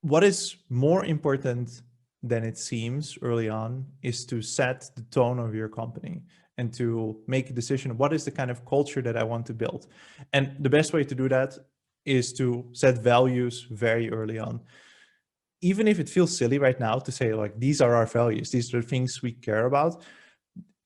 what is more important than it seems early on is to set the tone of your company and to make a decision. What is the kind of culture that I want to build? And the best way to do that is to set values very early on. Even if it feels silly right now to say, like, these are our values, these are the things we care about.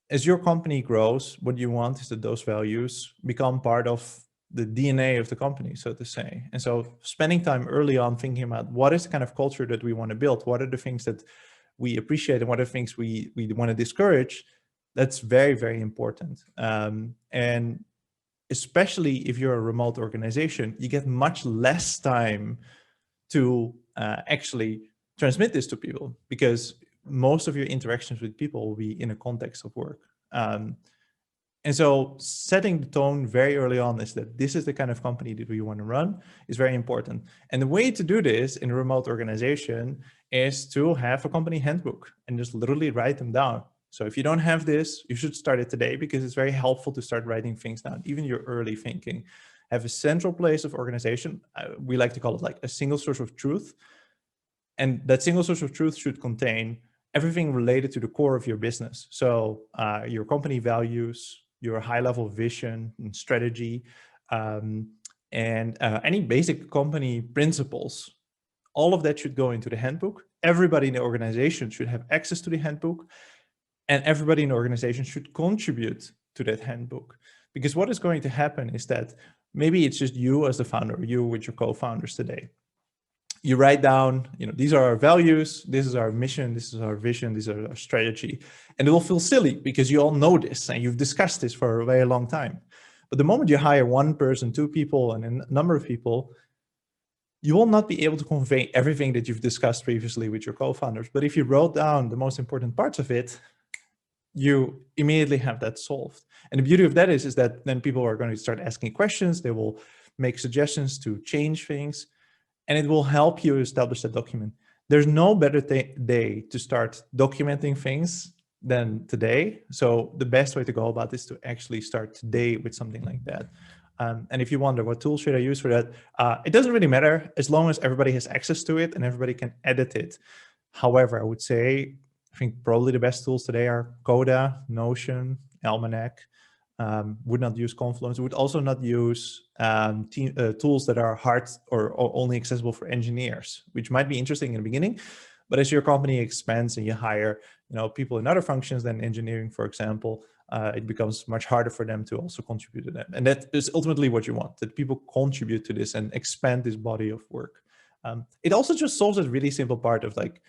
As your company grows, what you want is that those values become part of the DNA of the company, so to say. And so spending time early on thinking about what is the kind of culture that we want to build, what are the things that we appreciate and what are the things we want to discourage, that's very, very important. And especially if you're a remote organization, you get much less time to actually transmit this to people, because most of your interactions with people will be in a context of work. And so setting the tone very early on is that this is the kind of company that we want to run is very important. And the way to do this in a remote organization is to have a company handbook and just literally write them down. So if you don't have this, you should start it today, because it's very helpful to start writing things down, even your early thinking. Have a central place of organization. We like to call it like a single source of truth. And that single source of truth should contain everything related to the core of your business. So your company values, your high-level vision and strategy, and any basic company principles. All of that should go into the handbook. Everybody in the organization should have access to the handbook, and everybody in the organization should contribute to that handbook. Because what is going to happen is that maybe it's just you as the founder, you with your co-founders today. You write down, these are our values, this is our mission, this is our vision, this is our strategy. And it will feel silly because you all know this and you've discussed this for a very long time. But the moment you hire one person, two people, and a number of people, you will not be able to convey everything that you've discussed previously with your co-founders. But if you wrote down the most important parts of it, you immediately have that solved. And the beauty of that is that then people are going to start asking questions. They will make suggestions to change things, and it will help you establish that document. There's no better day to start documenting things than today. So the best way to go about this is to actually start today with something like that. And if you wonder what tool should I use for that, it doesn't really matter as long as everybody has access to it and everybody can edit it. However, I would say, I think probably the best tools today are Coda, Notion, Almanac. Would not use Confluence. Would also not use tools that are hard or only accessible for engineers, which might be interesting in the beginning. But as your company expands and you hire, people in other functions than engineering, for example, it becomes much harder for them to also contribute to them. And that is ultimately what you want, that people contribute to this and expand this body of work. It also just solves a really simple part of like,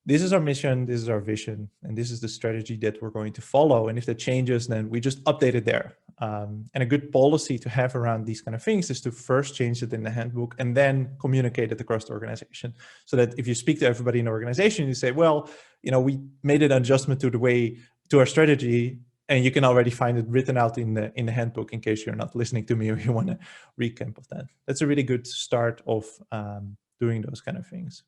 this is our mission, this is our vision, and this is the strategy that we're going to follow. And if that changes, then we just update it there. And a good policy to have around these kind of things is to first change it in the handbook and then communicate it across the organization. So that if you speak to everybody in the organization, you say, well, we made an adjustment to our strategy, and you can already find it written out in the handbook in case you're not listening to me or you want to recap of that. That's a really good start of doing those kind of things.